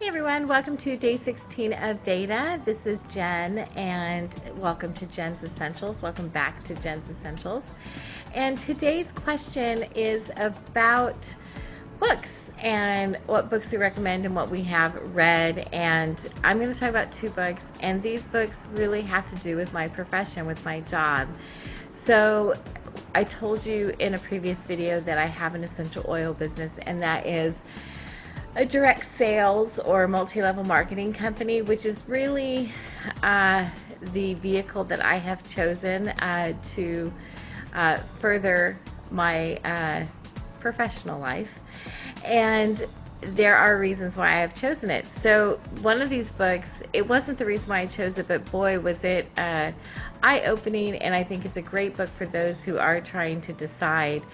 Hey everyone, welcome to day 16 of beta. This is Jen and welcome to Jen's Essentials. Welcome back to Jen's Essentials. And today's question is about books and what books we recommend and what we have read. And I'm going to talk about two books, and these books really have to do with my profession, with my job. So I told you in a previous video that I have an essential oil business, and that is a direct sales or multi-level marketing company, which is really the vehicle that I have chosen to further my professional life. And there are reasons why I have chosen it. So one of these books, it wasn't the reason why I chose it, but boy, was it eye-opening, and I think it's a great book for those who are trying to decide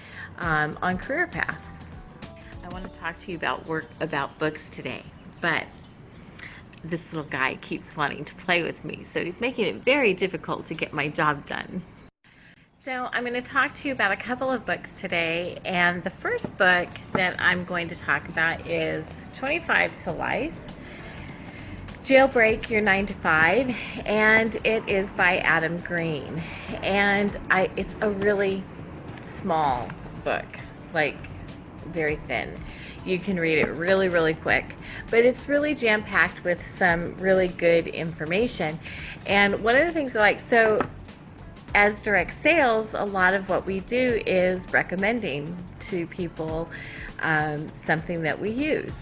on career paths. I want to talk to you about books today, but this little guy keeps wanting to play with me, so he's making it very difficult to get my job done. So I'm going to talk to you about a couple of books today, and the first book that I'm going to talk about is 25 to Life, Jailbreak Your 9 to 5, and it is by Adam Green. And it's a really small book, like very thin. You can read it really, really quick, but it's really jam-packed with some really good information. And one of the things I like, so as direct sales, a lot of what we do is recommending to people something that we use.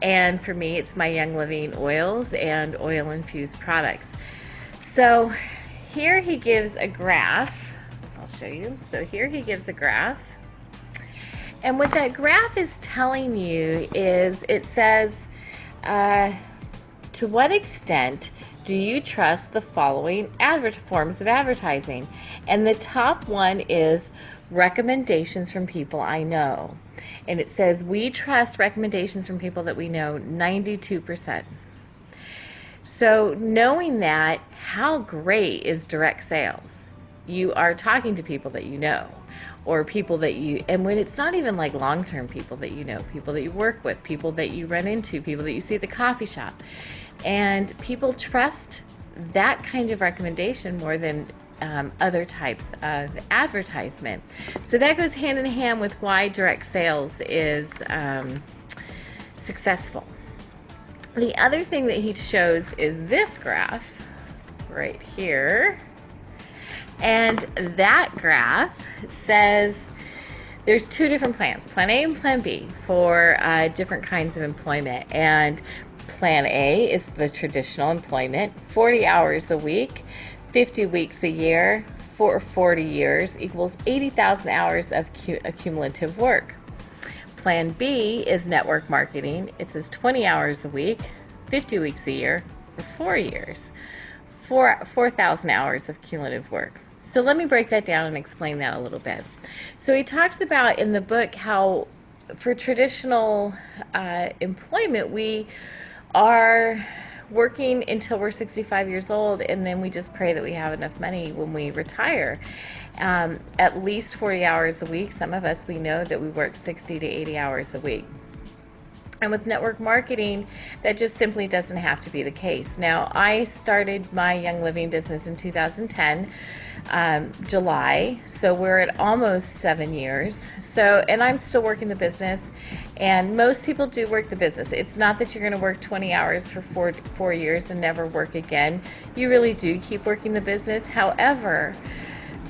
And for me, it's my Young Living oils and oil-infused products. So here he gives a graph. I'll show you. So here he gives a graph. And what that graph is telling you is, it says, to what extent do you trust the following forms of advertising? And the top one is recommendations from people I know. And it says, we trust recommendations from people that we know 92%. So knowing that, how great is direct sales? You are talking to people that you know, or people that and when it's not even like long-term people that you know, people that you work with, people that you run into, people that you see at the coffee shop. And people trust that kind of recommendation more than other types of advertisement. So that goes hand in hand with why direct sales is successful. The other thing that he shows is this graph right here. And that graph says there's two different plans, Plan A and Plan B, for different kinds of employment. And Plan A is the traditional employment, 40 hours a week, 50 weeks a year, for 40 years equals 80,000 hours of cumulative work. Plan B is network marketing. It says 20 hours a week, 50 weeks a year, for 4 years, 4,000 hours of cumulative work. So let me break that down and explain that a little bit. So he talks about in the book how for traditional employment, we are working until we're 65 years old, and then we just pray that we have enough money when we retire. At least 40 hours a week. Some of us, we know that we work 60 to 80 hours a week. And with network marketing, that just simply doesn't have to be the case. Now, I started my Young Living business in 2010, July, so we're at almost 7 years. So, and I'm still working the business, and most people do work the business. It's not that you're going to work 20 hours for four years and never work again. You really do keep working the business. However,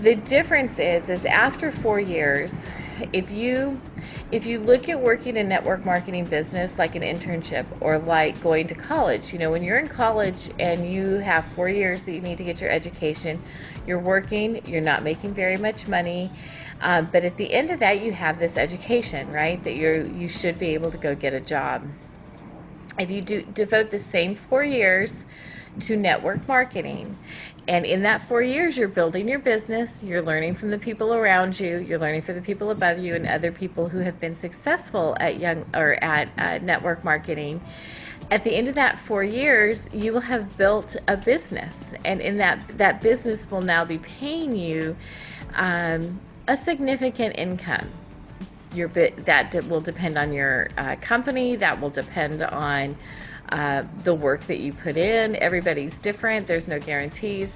the difference is after 4 years, if you look at working a network marketing business like an internship or like going to college, you know, when you're in college and you have 4 years that you need to get your education, you're working, you're not making very much money, but at the end of that you have this education, right, that you should be able to go get a job. If you devote the same 4 years to network marketing, and in that 4 years you're building your business, you're learning from the people around you, you're learning from the people above you and other people who have been successful at network marketing. At the end of that 4 years, you will have built a business, and in that business will now be paying you a significant income. That will depend on your company. That will depend on the work that you put in. Everybody's different. There's no guarantees.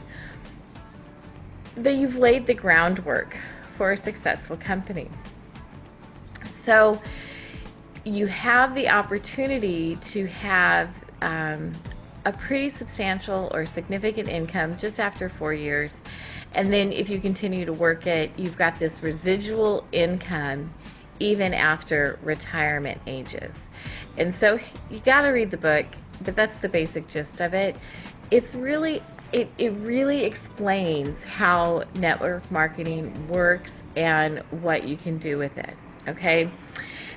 But you've laid the groundwork for a successful company. So you have the opportunity to have a pretty substantial or significant income just after 4 years. And then if you continue to work it, you've got this residual income even after retirement ages. And so you got to read the book, but that's the basic gist of it. It's really it really explains how network marketing works and what you can do with it. Okay?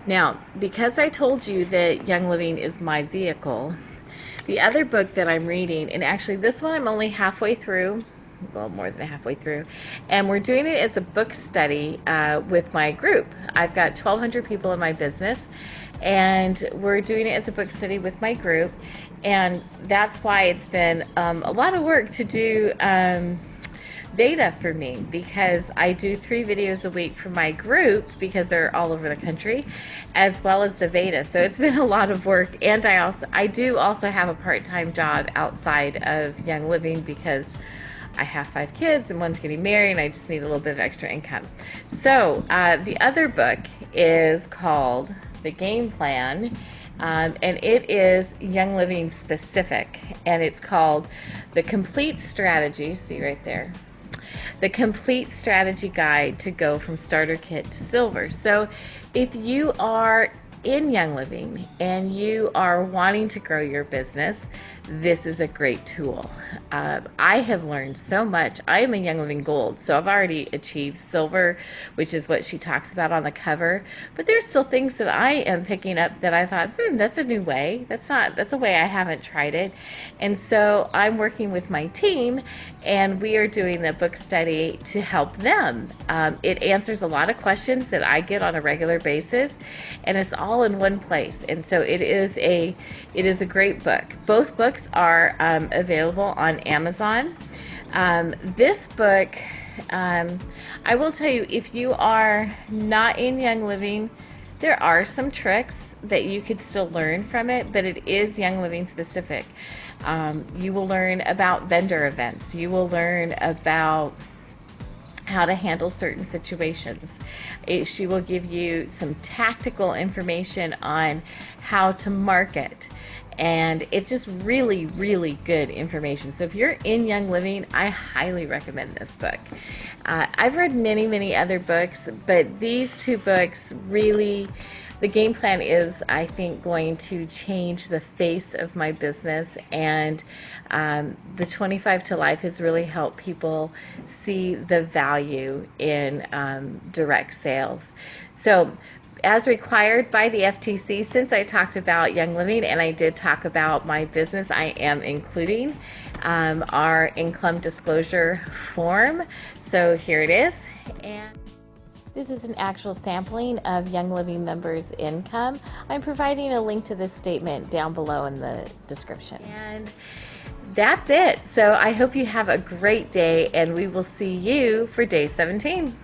Now, because I told you that Young Living is my vehicle, the other book that I'm reading, and actually this one I'm only halfway through, well, more than halfway through, and we're doing it as a book study with my group. I've got 1,200 people in my business, and we're doing it as a book study with my group, and that's why it's been a lot of work to do data for me, because I do 3 videos a week for my group because they're all over the country, as well as the Veda. So it's been a lot of work, and I do also have a part-time job outside of Young Living because I have 5 kids and one's getting married and I just need a little bit of extra income. So the other book is called The Game Plan, and it is Young Living specific, and it's called The Complete Strategy, see right there, The Complete Strategy Guide to Go from Starter Kit to Silver. So if you are in Young Living and you are wanting to grow your business, this is a great tool. I have learned so much. I am a Young Living Gold, so I've already achieved Silver, which is what she talks about on the cover. But there's still things that I am picking up that I thought, that's a new way. That's a way I haven't tried it. And so I'm working with my team, and we are doing a book study to help them. It answers a lot of questions that I get on a regular basis, and it's all in one place. And so it is a great book. Both books are available on Amazon. This book, I will tell you, if you are not in Young Living, there are some tricks that you could still learn from it, but it is Young Living specific. You will learn about vendor events. You will learn about how to handle certain situations. She will give you some tactical information on how to market. And it's just really, really good information. So if you're in Young Living, I highly recommend this book. I've read many, many other books, but these 2 books really, The Game Plan is, I think, going to change the face of my business, and the 25 to Life has really helped people see the value in direct sales. So as required by the FTC, since I talked about Young Living and I did talk about my business, I am including our income disclosure form. So here it is. And this is an actual sampling of Young Living members' income. I'm providing a link to this statement down below in the description. And that's it. So I hope you have a great day, and we will see you for day 17.